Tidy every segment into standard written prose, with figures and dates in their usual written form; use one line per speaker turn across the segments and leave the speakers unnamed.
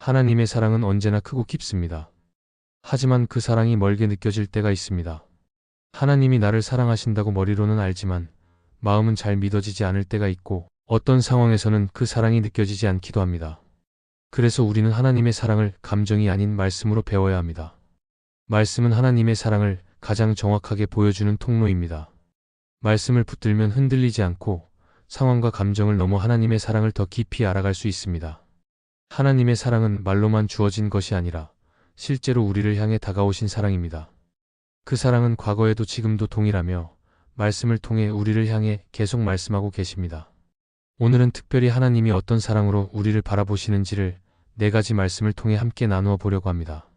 하나님의 사랑은 언제나 크고 깊습니다. 하지만 그 사랑이 멀게 느껴질 때가 있습니다. 하나님이 나를 사랑하신다고 머리로는 알지만 마음은 잘 믿어지지 않을 때가 있고 어떤 상황에서는 그 사랑이 느껴지지 않기도 합니다. 그래서 우리는 하나님의 사랑을 감정이 아닌 말씀으로 배워야 합니다. 말씀은 하나님의 사랑을 가장 정확하게 보여주는 통로입니다. 말씀을 붙들면 흔들리지 않고 상황과 감정을 넘어 하나님의 사랑을 더 깊이 알아갈 수 있습니다. 하나님의 사랑은 말로만 주어진 것이 아니라 실제로 우리를 향해 다가오신 사랑입니다. 그 사랑은 과거에도 지금도 동일하며 말씀을 통해 우리를 향해 계속 말씀하고 계십니다. 오늘은 특별히 하나님이 어떤 사랑으로 우리를 바라보시는지를 4가지 말씀을 통해 함께 나누어 보려고 합니다.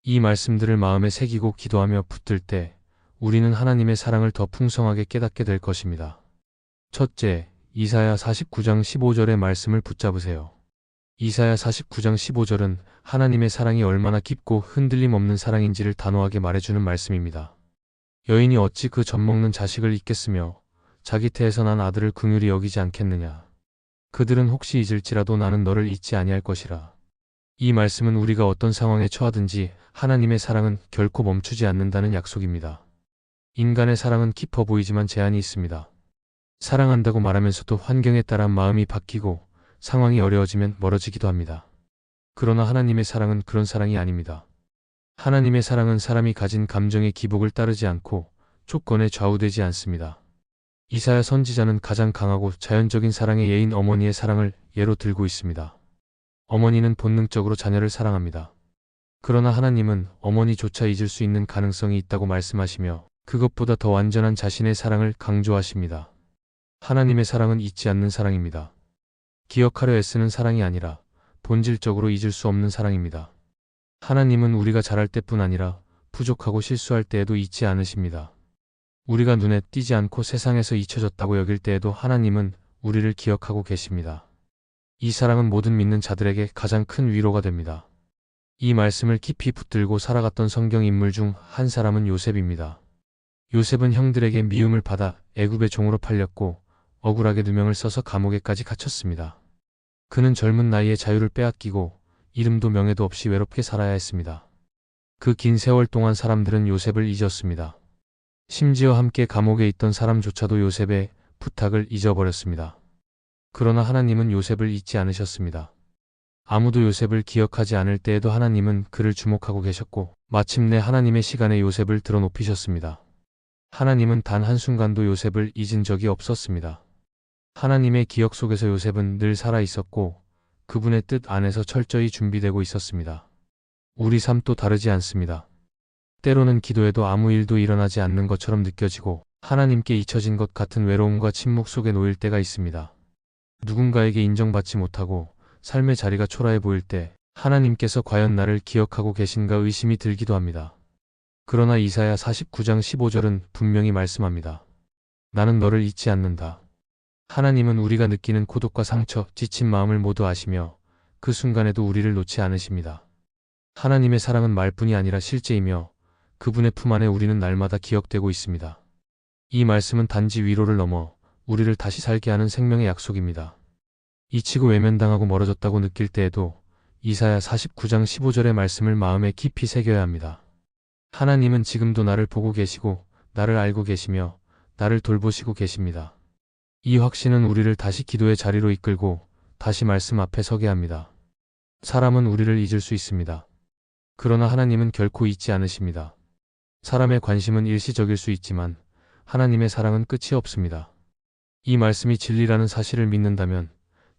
이 말씀들을 마음에 새기고 기도하며 붙들 때 우리는 하나님의 사랑을 더 풍성하게 깨닫게 될 것입니다. 첫째, 이사야 49장 15절의 말씀을 붙잡으세요. 이사야 49장 15절은 하나님의 사랑이 얼마나 깊고 흔들림 없는 사랑인지를 단호하게 말해주는 말씀입니다. 여인이 어찌 그 젖먹는 자식을 잊겠으며 자기 태에서 난 아들을 긍휼히 여기지 않겠느냐. 그들은 혹시 잊을지라도 나는 너를 잊지 아니할 것이라. 이 말씀은 우리가 어떤 상황에 처하든지 하나님의 사랑은 결코 멈추지 않는다는 약속입니다. 인간의 사랑은 깊어 보이지만 제한이 있습니다. 사랑한다고 말하면서도 환경에 따라 마음이 바뀌고 상황이 어려워지면 멀어지기도 합니다. 그러나 하나님의 사랑은 그런 사랑이 아닙니다. 하나님의 사랑은 사람이 가진 감정의 기복을 따르지 않고 조건에 좌우되지 않습니다. 이사야 선지자는 가장 강하고 자연적인 사랑의 예인 어머니의 사랑을 예로 들고 있습니다. 어머니는 본능적으로 자녀를 사랑합니다. 그러나 하나님은 어머니조차 잊을 수 있는 가능성이 있다고 말씀하시며 그것보다 더 완전한 자신의 사랑을 강조하십니다. 하나님의 사랑은 잊지 않는 사랑입니다. 기억하려 애쓰는 사랑이 아니라 본질적으로 잊을 수 없는 사랑입니다. 하나님은 우리가 잘할 때뿐 아니라 부족하고 실수할 때에도 잊지 않으십니다. 우리가 눈에 띄지 않고 세상에서 잊혀졌다고 여길 때에도 하나님은 우리를 기억하고 계십니다. 이 사랑은 모든 믿는 자들에게 가장 큰 위로가 됩니다. 이 말씀을 깊이 붙들고 살아갔던 성경 인물 중 한 사람은 요셉입니다. 요셉은 형들에게 미움을 받아 애굽의 종으로 팔렸고 억울하게 누명을 써서 감옥에까지 갇혔습니다. 그는 젊은 나이에 자유를 빼앗기고 이름도 명예도 없이 외롭게 살아야 했습니다. 그 긴 세월 동안 사람들은 요셉을 잊었습니다. 심지어 함께 감옥에 있던 사람조차도 요셉의 부탁을 잊어버렸습니다. 그러나 하나님은 요셉을 잊지 않으셨습니다. 아무도 요셉을 기억하지 않을 때에도 하나님은 그를 주목하고 계셨고 마침내 하나님의 시간에 요셉을 들어 높이셨습니다. 하나님은 단 한순간도 요셉을 잊은 적이 없었습니다. 하나님의 기억 속에서 요셉은 늘 살아 있었고 그분의 뜻 안에서 철저히 준비되고 있었습니다. 우리 삶도 다르지 않습니다. 때로는 기도해도 아무 일도 일어나지 않는 것처럼 느껴지고 하나님께 잊혀진 것 같은 외로움과 침묵 속에 놓일 때가 있습니다. 누군가에게 인정받지 못하고 삶의 자리가 초라해 보일 때 하나님께서 과연 나를 기억하고 계신가 의심이 들기도 합니다. 그러나 이사야 49장 15절은 분명히 말씀합니다. 나는 너를 잊지 않는다. 하나님은 우리가 느끼는 고독과 상처, 지친 마음을 모두 아시며 그 순간에도 우리를 놓지 않으십니다. 하나님의 사랑은 말뿐이 아니라 실제이며 그분의 품 안에 우리는 날마다 기억되고 있습니다. 이 말씀은 단지 위로를 넘어 우리를 다시 살게 하는 생명의 약속입니다. 잊히고 외면당하고 멀어졌다고 느낄 때에도 이사야 49장 15절의 말씀을 마음에 깊이 새겨야 합니다. 하나님은 지금도 나를 보고 계시고 나를 알고 계시며 나를 돌보시고 계십니다. 이 확신은 우리를 다시 기도의 자리로 이끌고 다시 말씀 앞에 서게 합니다. 사람은 우리를 잊을 수 있습니다. 그러나 하나님은 결코 잊지 않으십니다. 사람의 관심은 일시적일 수 있지만 하나님의 사랑은 끝이 없습니다. 이 말씀이 진리라는 사실을 믿는다면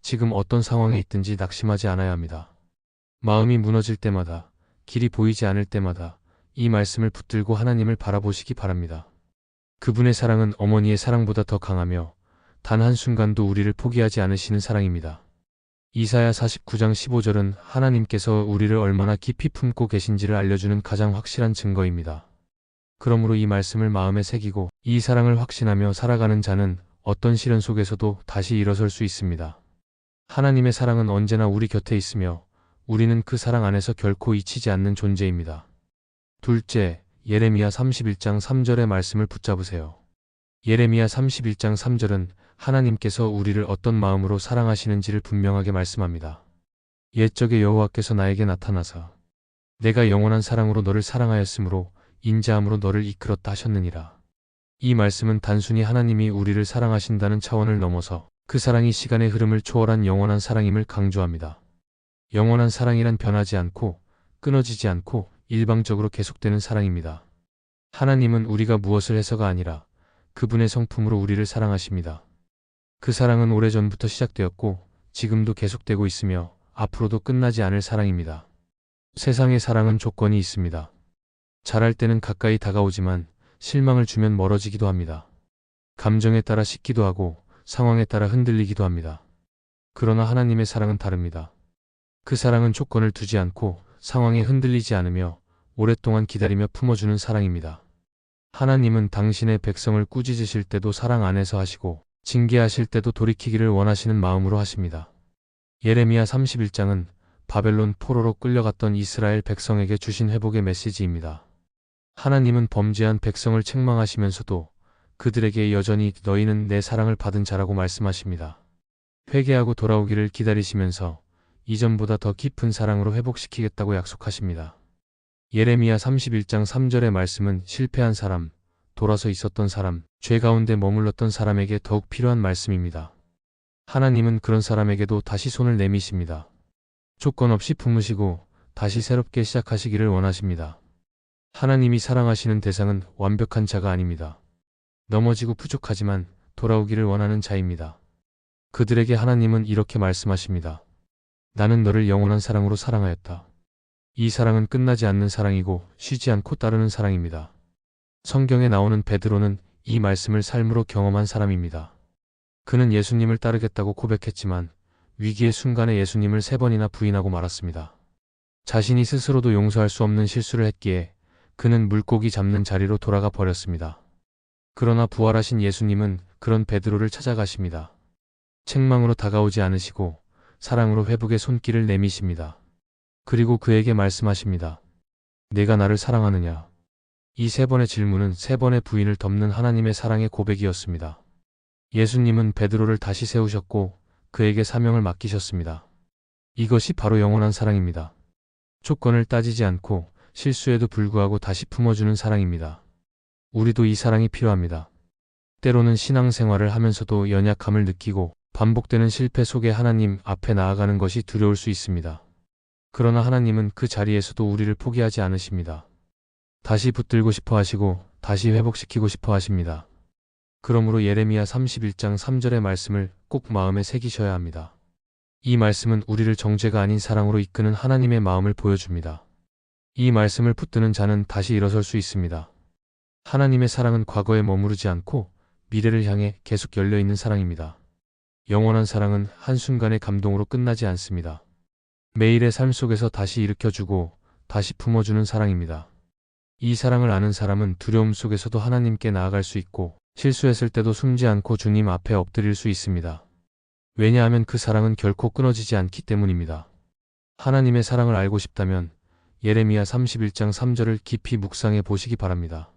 지금 어떤 상황에 있든지 낙심하지 않아야 합니다. 마음이 무너질 때마다, 길이 보이지 않을 때마다 이 말씀을 붙들고 하나님을 바라보시기 바랍니다. 그분의 사랑은 어머니의 사랑보다 더 강하며 단 한순간도 우리를 포기하지 않으시는 사랑입니다. 이사야 49장 15절은 하나님께서 우리를 얼마나 깊이 품고 계신지를 알려주는 가장 확실한 증거입니다. 그러므로 이 말씀을 마음에 새기고 이 사랑을 확신하며 살아가는 자는 어떤 시련 속에서도 다시 일어설 수 있습니다. 하나님의 사랑은 언제나 우리 곁에 있으며 우리는 그 사랑 안에서 결코 잊히지 않는 존재입니다. 둘째, 예레미야 31장 3절의 말씀을 붙잡으세요. 예레미야 31장 3절은 하나님께서 우리를 어떤 마음으로 사랑하시는지를 분명하게 말씀합니다. 옛적에 여호와께서 나에게 나타나사 내가 영원한 사랑으로 너를 사랑하였으므로 인자함으로 너를 이끌었다 하셨느니라. 이 말씀은 단순히 하나님이 우리를 사랑하신다는 차원을 넘어서 그 사랑이 시간의 흐름을 초월한 영원한 사랑임을 강조합니다. 영원한 사랑이란 변하지 않고 끊어지지 않고 일방적으로 계속되는 사랑입니다. 하나님은 우리가 무엇을 해서가 아니라 그분의 성품으로 우리를 사랑하십니다. 그 사랑은 오래전부터 시작되었고 지금도 계속되고 있으며 앞으로도 끝나지 않을 사랑입니다. 세상의 사랑은 조건이 있습니다. 잘할 때는 가까이 다가오지만 실망을 주면 멀어지기도 합니다. 감정에 따라 식기도 하고 상황에 따라 흔들리기도 합니다. 그러나 하나님의 사랑은 다릅니다. 그 사랑은 조건을 두지 않고 상황에 흔들리지 않으며 오랫동안 기다리며 품어주는 사랑입니다. 하나님은 당신의 백성을 꾸짖으실 때도 사랑 안에서 하시고 징계하실 때도 돌이키기를 원하시는 마음으로 하십니다. 예레미야 31장은 바벨론 포로로 끌려갔던 이스라엘 백성에게 주신 회복의 메시지입니다. 하나님은 범죄한 백성을 책망하시면서도 그들에게 여전히 너희는 내 사랑을 받은 자라고 말씀하십니다. 회개하고 돌아오기를 기다리시면서 이전보다 더 깊은 사랑으로 회복시키겠다고 약속하십니다. 예레미야 31장 3절의 말씀은 실패한 사람, 돌아서 있었던 사람, 죄 가운데 머물렀던 사람에게 더욱 필요한 말씀입니다. 하나님은 그런 사람에게도 다시 손을 내미십니다. 조건 없이 품으시고 다시 새롭게 시작하시기를 원하십니다. 하나님이 사랑하시는 대상은 완벽한 자가 아닙니다. 넘어지고 부족하지만 돌아오기를 원하는 자입니다. 그들에게 하나님은 이렇게 말씀하십니다. 나는 너를 영원한 사랑으로 사랑하였다. 이 사랑은 끝나지 않는 사랑이고 쉬지 않고 따르는 사랑입니다. 성경에 나오는 베드로는 이 말씀을 삶으로 경험한 사람입니다. 그는 예수님을 따르겠다고 고백했지만 위기의 순간에 예수님을 3번이나 부인하고 말았습니다. 자신이 스스로도 용서할 수 없는 실수를 했기에 그는 물고기 잡는 자리로 돌아가 버렸습니다. 그러나 부활하신 예수님은 그런 베드로를 찾아가십니다. 책망으로 다가오지 않으시고 사랑으로 회복의 손길을 내미십니다. 그리고 그에게 말씀하십니다. 내가 나를 사랑하느냐? 이 3번의 질문은 3번의 부인을 덮는 하나님의 사랑의 고백이었습니다. 예수님은 베드로를 다시 세우셨고 그에게 사명을 맡기셨습니다. 이것이 바로 영원한 사랑입니다. 조건을 따지지 않고 실수에도 불구하고 다시 품어주는 사랑입니다. 우리도 이 사랑이 필요합니다. 때로는 신앙생활을 하면서도 연약함을 느끼고 반복되는 실패 속에 하나님 앞에 나아가는 것이 두려울 수 있습니다. 그러나 하나님은 그 자리에서도 우리를 포기하지 않으십니다. 다시 붙들고 싶어 하시고 다시 회복시키고 싶어 하십니다. 그러므로 예레미야 31장 3절의 말씀을 꼭 마음에 새기셔야 합니다. 이 말씀은 우리를 정죄가 아닌 사랑으로 이끄는 하나님의 마음을 보여줍니다. 이 말씀을 붙드는 자는 다시 일어설 수 있습니다. 하나님의 사랑은 과거에 머무르지 않고 미래를 향해 계속 열려있는 사랑입니다. 영원한 사랑은 한순간의 감동으로 끝나지 않습니다. 매일의 삶 속에서 다시 일으켜주고 다시 품어주는 사랑입니다. 이 사랑을 아는 사람은 두려움 속에서도 하나님께 나아갈 수 있고 실수했을 때도 숨지 않고 주님 앞에 엎드릴 수 있습니다. 왜냐하면 그 사랑은 결코 끊어지지 않기 때문입니다. 하나님의 사랑을 알고 싶다면 예레미야 31장 3절을 깊이 묵상해 보시기 바랍니다.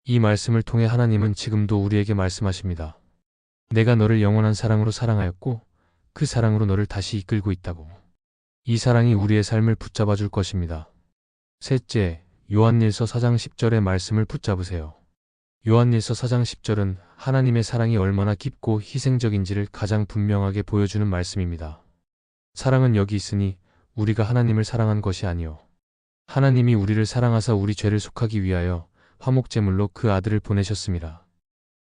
이 말씀을 통해 하나님은 지금도 우리에게 말씀하십니다. 내가 너를 영원한 사랑으로 사랑하였고 그 사랑으로 너를 다시 이끌고 있다고. 이 사랑이 우리의 삶을 붙잡아 줄 것입니다. 셋째, 요한일서 4장 10절의 말씀을 붙잡으세요. 요한일서 4장 10절은 하나님의 사랑이 얼마나 깊고 희생적인지를 가장 분명하게 보여주는 말씀입니다. 사랑은 여기 있으니 우리가 하나님을 사랑한 것이 아니요 하나님이 우리를 사랑하사 우리 죄를 속하기 위하여 화목제물로 그 아들을 보내셨습니다.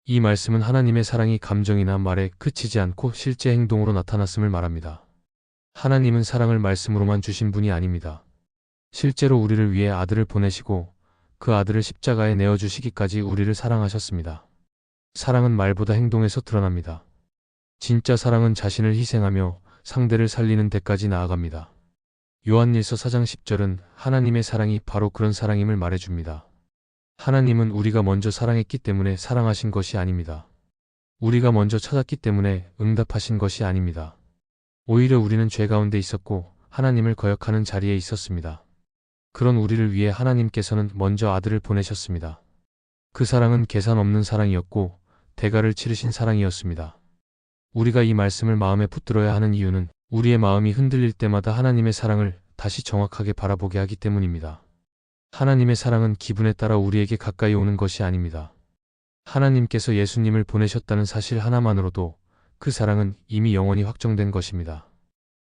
이 말씀은 하나님의 사랑이 감정이나 말에 그치지 않고 실제 행동으로 나타났음을 말합니다. 하나님은 사랑을 말씀으로만 주신 분이 아닙니다. 실제로 우리를 위해 아들을 보내시고 그 아들을 십자가에 내어주시기까지 우리를 사랑하셨습니다. 사랑은 말보다 행동에서 드러납니다. 진짜 사랑은 자신을 희생하며 상대를 살리는 데까지 나아갑니다. 요한일서 4장 10절은 하나님의 사랑이 바로 그런 사랑임을 말해줍니다. 하나님은 우리가 먼저 사랑했기 때문에 사랑하신 것이 아닙니다. 우리가 먼저 찾았기 때문에 응답하신 것이 아닙니다. 오히려 우리는 죄 가운데 있었고 하나님을 거역하는 자리에 있었습니다. 그런 우리를 위해 하나님께서는 먼저 아들을 보내셨습니다. 그 사랑은 계산 없는 사랑이었고 대가를 치르신 사랑이었습니다. 우리가 이 말씀을 마음에 붙들어야 하는 이유는 우리의 마음이 흔들릴 때마다 하나님의 사랑을 다시 정확하게 바라보게 하기 때문입니다. 하나님의 사랑은 기분에 따라 우리에게 가까이 오는 것이 아닙니다. 하나님께서 예수님을 보내셨다는 사실 하나만으로도 그 사랑은 이미 영원히 확정된 것입니다.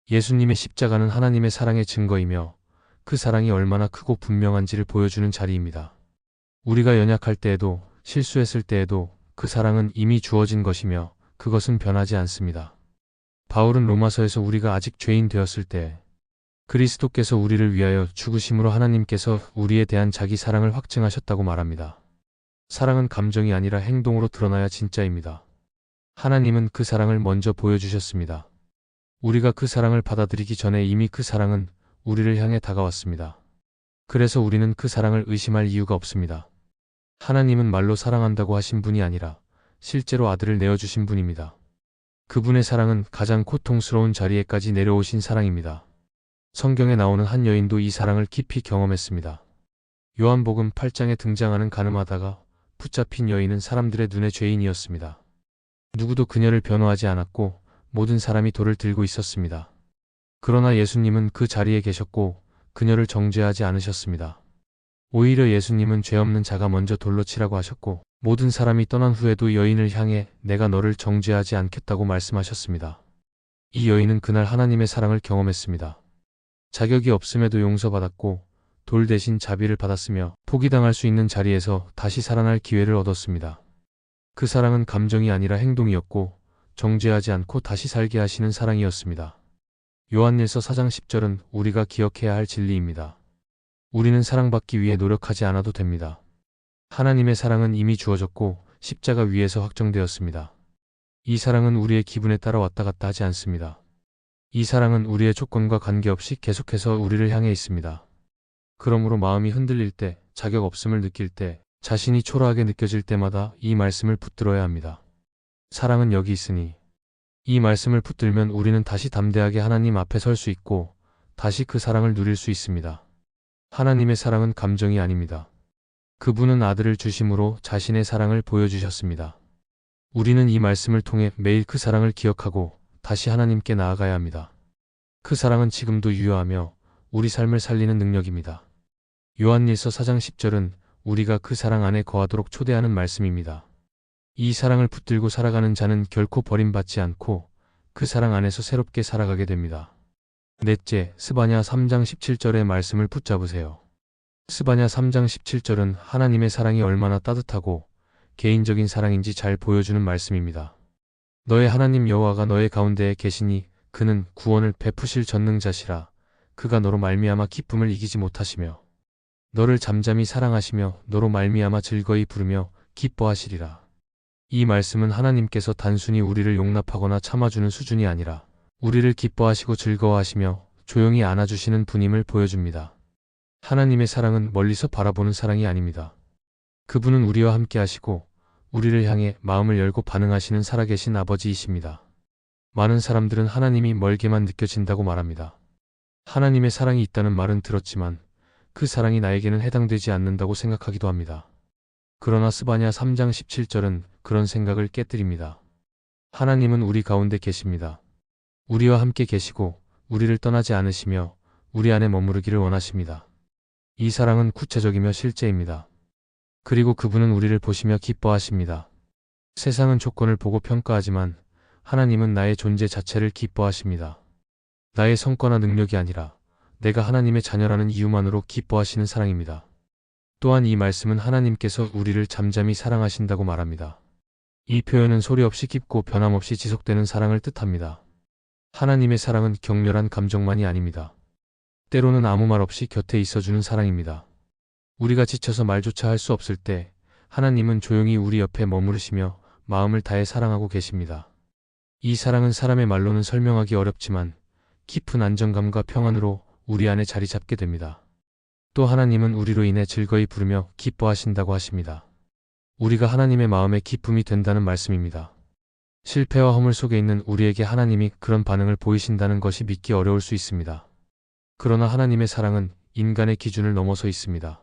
예수님의 십자가는 하나님의 사랑의 증거이며 그 사랑이 얼마나 크고 분명한지를 보여주는 자리입니다. 우리가 연약할 때에도 실수했을 때에도 그 사랑은 이미 주어진 것이며 그것은 변하지 않습니다. 바울은 로마서에서 우리가 아직 죄인 되었을 때 그리스도께서 우리를 위하여 죽으심으로 하나님께서 우리에 대한 자기 사랑을 확증하셨다고 말합니다. 사랑은 감정이 아니라 행동으로 드러나야 진짜입니다. 하나님은 그 사랑을 먼저 보여주셨습니다. 우리가 그 사랑을 받아들이기 전에 이미 그 사랑은 우리를 향해 다가왔습니다. 그래서 우리는 그 사랑을 의심할 이유가 없습니다. 하나님은 말로 사랑한다고 하신 분이 아니라 실제로 아들을 내어주신 분입니다. 그분의 사랑은 가장 고통스러운 자리에까지 내려오신 사랑입니다. 성경에 나오는 한 여인도 이 사랑을 깊이 경험했습니다. 요한복음 8장에 등장하는 가늠하다가 붙잡힌 여인은 사람들의 눈에 죄인이었습니다. 누구도 그녀를 변호하지 않았고 모든 사람이 돌을 들고 있었습니다. 그러나 예수님은 그 자리에 계셨고 그녀를 정죄하지 않으셨습니다. 오히려 예수님은 죄 없는 자가 먼저 돌로 치라고 하셨고 모든 사람이 떠난 후에도 여인을 향해 내가 너를 정죄하지 않겠다고 말씀하셨습니다. 이 여인은 그날 하나님의 사랑을 경험했습니다. 자격이 없음에도 용서받았고 돌 대신 자비를 받았으며 포기당할 수 있는 자리에서 다시 살아날 기회를 얻었습니다. 그 사랑은 감정이 아니라 행동이었고 정죄하지 않고 다시 살게 하시는 사랑이었습니다. 요한일서 4장 10절은 우리가 기억해야 할 진리입니다. 우리는 사랑받기 위해 노력하지 않아도 됩니다. 하나님의 사랑은 이미 주어졌고 십자가 위에서 확정되었습니다. 이 사랑은 우리의 기분에 따라 왔다 갔다 하지 않습니다. 이 사랑은 우리의 조건과 관계없이 계속해서 우리를 향해 있습니다. 그러므로 마음이 흔들릴 때, 자격 없음을 느낄 때, 자신이 초라하게 느껴질 때마다 이 말씀을 붙들어야 합니다. 사랑은 여기 있으니. 이 말씀을 붙들면 우리는 다시 담대하게 하나님 앞에 설 수 있고 다시 그 사랑을 누릴 수 있습니다. 하나님의 사랑은 감정이 아닙니다. 그분은 아들을 주심으로 자신의 사랑을 보여주셨습니다. 우리는 이 말씀을 통해 매일 그 사랑을 기억하고 다시 하나님께 나아가야 합니다. 그 사랑은 지금도 유효하며 우리 삶을 살리는 능력입니다. 요한일서 4장 10절은 우리가 그 사랑 안에 거하도록 초대하는 말씀입니다. 이 사랑을 붙들고 살아가는 자는 결코 버림받지 않고 그 사랑 안에서 새롭게 살아가게 됩니다. 넷째, 스바냐 3장 17절의 말씀을 붙잡으세요. 스바냐 3장 17절은 하나님의 사랑이 얼마나 따뜻하고 개인적인 사랑인지 잘 보여주는 말씀입니다. 너의 하나님 여호와가 너의 가운데에 계시니 그는 구원을 베푸실 전능자시라. 그가 너로 말미암아 기쁨을 이기지 못하시며 너를 잠잠히 사랑하시며 너로 말미암아 즐거이 부르며 기뻐하시리라. 이 말씀은 하나님께서 단순히 우리를 용납하거나 참아주는 수준이 아니라 우리를 기뻐하시고 즐거워하시며 조용히 안아주시는 분임을 보여줍니다. 하나님의 사랑은 멀리서 바라보는 사랑이 아닙니다. 그분은 우리와 함께 하시고 우리를 향해 마음을 열고 반응하시는 살아계신 아버지이십니다. 많은 사람들은 하나님이 멀게만 느껴진다고 말합니다. 하나님의 사랑이 있다는 말은 들었지만 그 사랑이 나에게는 해당되지 않는다고 생각하기도 합니다. 그러나 스바냐 3장 17절은 그런 생각을 깨뜨립니다. 하나님은 우리 가운데 계십니다. 우리와 함께 계시고 우리를 떠나지 않으시며 우리 안에 머무르기를 원하십니다. 이 사랑은 구체적이며 실제입니다. 그리고 그분은 우리를 보시며 기뻐하십니다. 세상은 조건을 보고 평가하지만 하나님은 나의 존재 자체를 기뻐하십니다. 나의 성과나 능력이 아니라 내가 하나님의 자녀라는 이유만으로 기뻐하시는 사랑입니다. 또한 이 말씀은 하나님께서 우리를 잠잠히 사랑하신다고 말합니다. 이 표현은 소리 없이 깊고 변함없이 지속되는 사랑을 뜻합니다. 하나님의 사랑은 격렬한 감정만이 아닙니다. 때로는 아무 말 없이 곁에 있어주는 사랑입니다. 우리가 지쳐서 말조차 할 수 없을 때 하나님은 조용히 우리 옆에 머무르시며 마음을 다해 사랑하고 계십니다. 이 사랑은 사람의 말로는 설명하기 어렵지만 깊은 안정감과 평안으로 우리 안에 자리 잡게 됩니다. 또 하나님은 우리로 인해 즐거이 부르며 기뻐하신다고 하십니다. 우리가 하나님의 마음에 기쁨이 된다는 말씀입니다. 실패와 허물 속에 있는 우리에게 하나님이 그런 반응을 보이신다는 것이 믿기 어려울 수 있습니다. 그러나 하나님의 사랑은 인간의 기준을 넘어서 있습니다.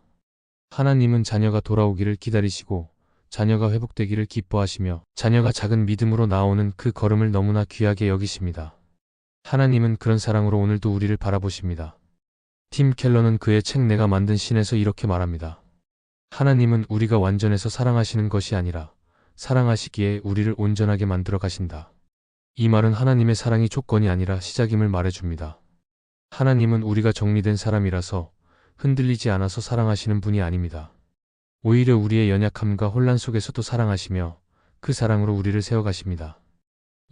하나님은 자녀가 돌아오기를 기다리시고 자녀가 회복되기를 기뻐하시며 자녀가 작은 믿음으로 나오는 그 걸음을 너무나 귀하게 여기십니다. 하나님은 그런 사랑으로 오늘도 우리를 바라보십니다. 팀 켈러는 그의 책 내가 만든 신에서 이렇게 말합니다. 하나님은 우리가 완전해서 사랑하시는 것이 아니라 사랑하시기에 우리를 온전하게 만들어 가신다. 이 말은 하나님의 사랑이 조건이 아니라 시작임을 말해줍니다. 하나님은 우리가 정리된 사람이라서 흔들리지 않아서 사랑하시는 분이 아닙니다. 오히려 우리의 연약함과 혼란 속에서도 사랑하시며 그 사랑으로 우리를 세워가십니다.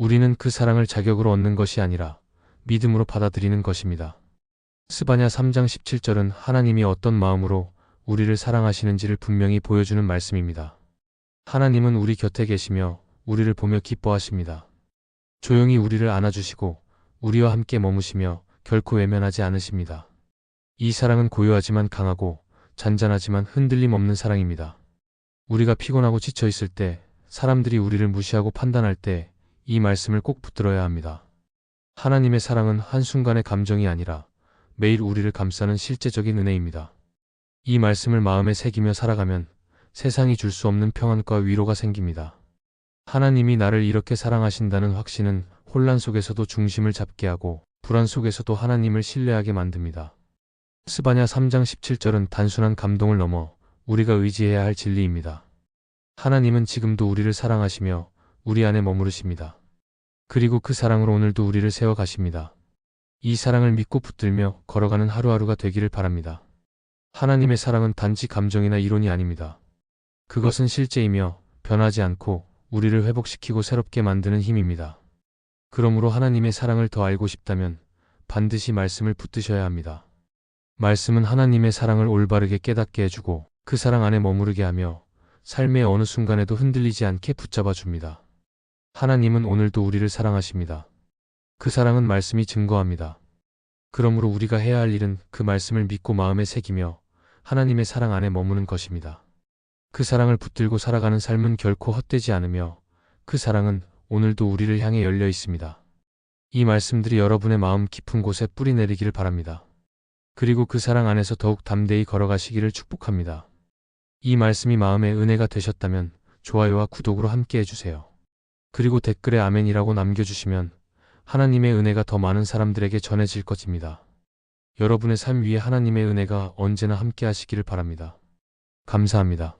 우리는 그 사랑을 자격으로 얻는 것이 아니라 믿음으로 받아들이는 것입니다. 스바냐 3장 17절은 하나님이 어떤 마음으로 우리를 사랑하시는지를 분명히 보여주는 말씀입니다. 하나님은 우리 곁에 계시며 우리를 보며 기뻐하십니다. 조용히 우리를 안아주시고 우리와 함께 머무시며 결코 외면하지 않으십니다. 이 사랑은 고요하지만 강하고 잔잔하지만 흔들림 없는 사랑입니다. 우리가 피곤하고 지쳐 있을 때, 사람들이 우리를 무시하고 판단할 때 이 말씀을 꼭 붙들어야 합니다. 하나님의 사랑은 한순간의 감정이 아니라 매일 우리를 감싸는 실제적인 은혜입니다. 이 말씀을 마음에 새기며 살아가면 세상이 줄 수 없는 평안과 위로가 생깁니다. 하나님이 나를 이렇게 사랑하신다는 확신은 혼란 속에서도 중심을 잡게 하고 불안 속에서도 하나님을 신뢰하게 만듭니다. 스바냐 3장 17절은 단순한 감동을 넘어 우리가 의지해야 할 진리입니다. 하나님은 지금도 우리를 사랑하시며 우리 안에 머무르십니다. 그리고 그 사랑으로 오늘도 우리를 세워가십니다. 이 사랑을 믿고 붙들며 걸어가는 하루하루가 되기를 바랍니다. 하나님의 사랑은 단지 감정이나 이론이 아닙니다. 그것은 실제이며 변하지 않고 우리를 회복시키고 새롭게 만드는 힘입니다. 그러므로 하나님의 사랑을 더 알고 싶다면 반드시 말씀을 붙드셔야 합니다. 말씀은 하나님의 사랑을 올바르게 깨닫게 해주고 그 사랑 안에 머무르게 하며 삶의 어느 순간에도 흔들리지 않게 붙잡아 줍니다. 하나님은 오늘도 우리를 사랑하십니다. 그 사랑은 말씀이 증거합니다. 그러므로 우리가 해야 할 일은 그 말씀을 믿고 마음에 새기며 하나님의 사랑 안에 머무는 것입니다. 그 사랑을 붙들고 살아가는 삶은 결코 헛되지 않으며 그 사랑은 오늘도 우리를 향해 열려 있습니다. 이 말씀들이 여러분의 마음 깊은 곳에 뿌리 내리기를 바랍니다. 그리고 그 사랑 안에서 더욱 담대히 걸어가시기를 축복합니다. 이 말씀이 마음의 은혜가 되셨다면 좋아요와 구독으로 함께 해주세요. 그리고 댓글에 아멘이라고 남겨주시면 하나님의 은혜가 더 많은 사람들에게 전해질 것입니다. 여러분의 삶 위에 하나님의 은혜가 언제나 함께 하시기를 바랍니다. 감사합니다.